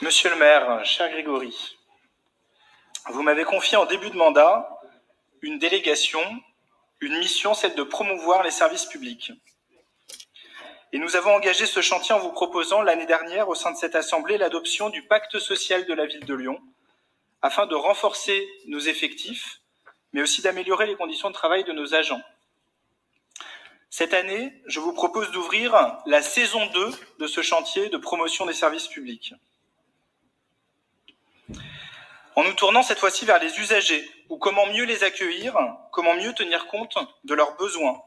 Monsieur le maire, cher Grégory, vous m'avez confié en début de mandat une délégation, une mission, celle de promouvoir les services publics. Et nous avons engagé ce chantier en vous proposant l'année dernière au sein de cette assemblée l'adoption du pacte social de la ville de Lyon afin de renforcer nos effectifs, mais aussi d'améliorer les conditions de travail de nos agents. Cette année, je vous propose d'ouvrir la saison 2 de ce chantier de promotion des services publics. En nous tournant cette fois-ci vers les usagers, ou comment mieux les accueillir, comment mieux tenir compte de leurs besoins.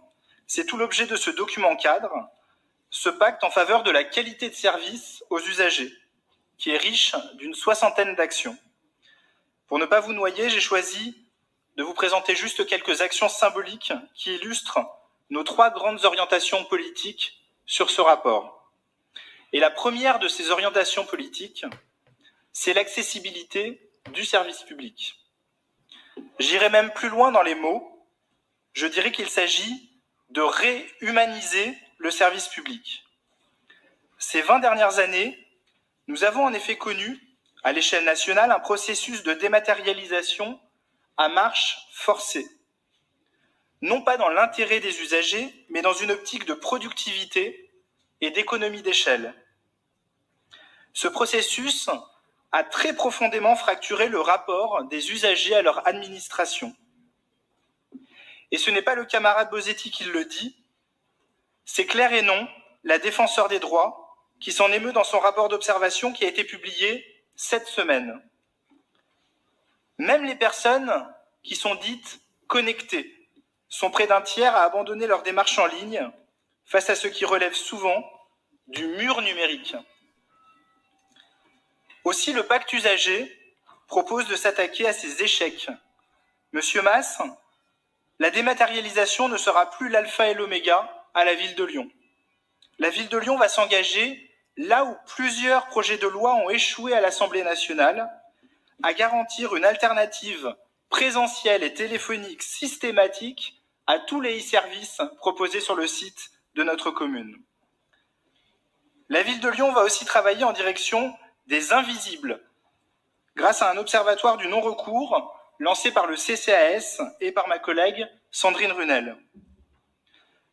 C'est tout l'objet de ce document cadre, ce pacte en faveur de la qualité de service aux usagers, qui est riche d'une 60aine d'actions. Pour ne pas vous noyer, j'ai choisi de vous présenter juste quelques actions symboliques qui illustrent nos 3 grandes orientations politiques sur ce rapport. Et la première de ces orientations politiques, c'est l'accessibilité du service public. J'irai même plus loin dans les mots, je dirais qu'il s'agit de réhumaniser le service public. Ces 20 dernières années, nous avons en effet connu, à l'échelle nationale, un processus de dématérialisation à marche forcée. Non pas dans l'intérêt des usagers, mais dans une optique de productivité et d'économie d'échelle. Ce processus a très profondément fracturé le rapport des usagers à leur administration. Et ce n'est pas le camarade Bosetti qui le dit, c'est Claire Hénon, la défenseure des droits, qui s'en émeut dans son rapport d'observation qui a été publié cette semaine. Même les personnes qui sont dites connectées sont près d'un tiers à abandonner leur démarche en ligne face à ce qui relève souvent du mur numérique. Aussi, le pacte usager propose de s'attaquer à ces échecs. Monsieur Masse, la dématérialisation ne sera plus l'alpha et l'oméga à la ville de Lyon. La ville de Lyon va s'engager, là où plusieurs projets de loi ont échoué à l'Assemblée nationale, à garantir une alternative présentielle et téléphonique systématique à tous les e-services proposés sur le site de notre commune. La ville de Lyon va aussi travailler en direction des invisibles, grâce à un observatoire du non-recours lancé par le CCAS et par ma collègue Sandrine Runel.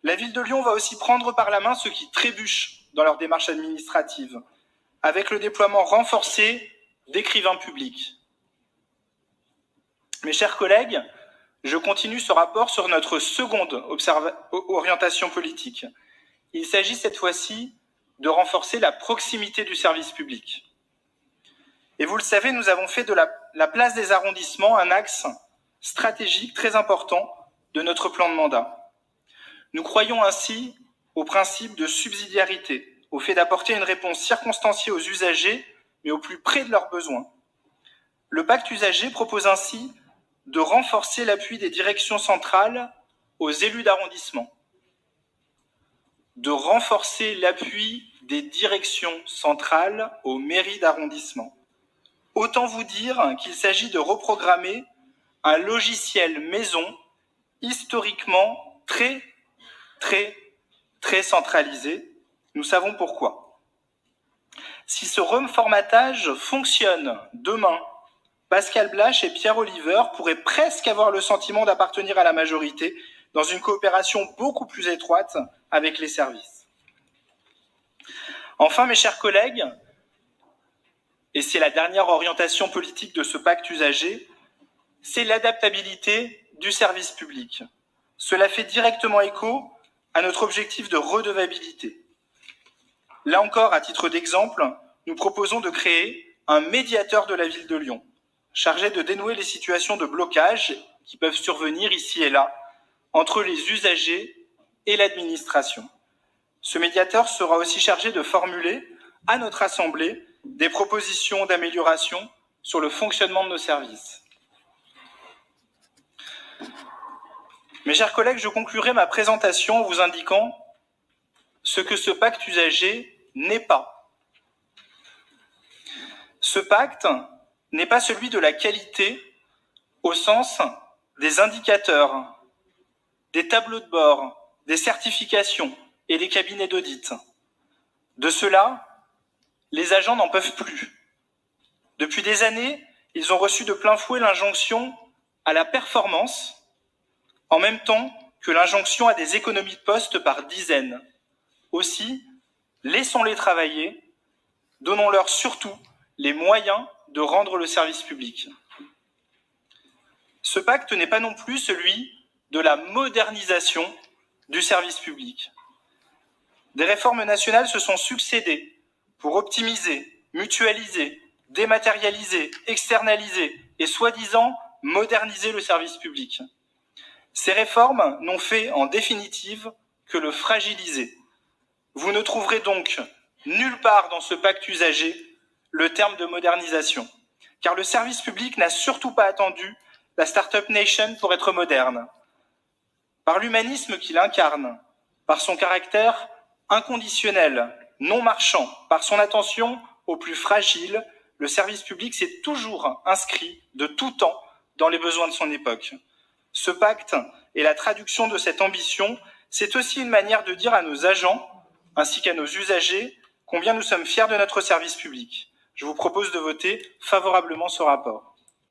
La ville de Lyon va aussi prendre par la main ceux qui trébuchent dans leur démarche administrative, avec le déploiement renforcé d'écrivains publics. Mes chers collègues, je continue ce rapport sur notre seconde orientation politique. Il s'agit cette fois-ci de renforcer la proximité du service public. Et vous le savez, nous avons fait de la place des arrondissements un axe stratégique très important de notre plan de mandat. Nous croyons ainsi au principe de subsidiarité, au fait d'apporter une réponse circonstanciée aux usagers, mais au plus près de leurs besoins. Le pacte usager propose ainsi de renforcer l'appui des directions centrales aux élus d'arrondissement, de renforcer l'appui des directions centrales aux mairies d'arrondissement. Autant vous dire qu'il s'agit de reprogrammer un logiciel maison historiquement très centralisé. Nous savons pourquoi. Si ce reformatage fonctionne demain, Pascal Blache et Pierre Oliver pourraient presque avoir le sentiment d'appartenir à la majorité dans une coopération beaucoup plus étroite avec les services. Enfin, mes chers collègues, et c'est la dernière orientation politique de ce pacte usager, c'est l'adaptabilité du service public. Cela fait directement écho à notre objectif de redevabilité. Là encore, à titre d'exemple, nous proposons de créer un médiateur de la ville de Lyon, chargé de dénouer les situations de blocage qui peuvent survenir ici et là entre les usagers et l'administration. Ce médiateur sera aussi chargé de formuler à notre Assemblée des propositions d'amélioration sur le fonctionnement de nos services. Mes chers collègues, je conclurai ma présentation en vous indiquant ce que ce pacte usager n'est pas. Ce pacte n'est pas celui de la qualité au sens des indicateurs, des tableaux de bord, des certifications et des cabinets d'audit. De cela, les agents n'en peuvent plus. Depuis des années, ils ont reçu de plein fouet l'injonction à la performance, en même temps que l'injonction à des économies de postes par dizaines. Aussi, laissons-les travailler, donnons-leur surtout les moyens de rendre le service public. Ce pacte n'est pas non plus celui de la modernisation du service public. Des réformes nationales se sont succédées pour optimiser, mutualiser, dématérialiser, externaliser et soi-disant moderniser le service public. Ces réformes n'ont fait en définitive que le fragiliser. Vous ne trouverez donc nulle part dans ce pacte usager le terme de modernisation, car le service public n'a surtout pas attendu la Startup Nation pour être moderne. Par l'humanisme qu'il incarne, par son caractère inconditionnel, non marchand, par son attention aux plus fragiles, le service public s'est toujours inscrit de tout temps dans les besoins de son époque. Ce pacte et la traduction de cette ambition, c'est aussi une manière de dire à nos agents, ainsi qu'à nos usagers, combien nous sommes fiers de notre service public. Je vous propose de voter favorablement ce rapport.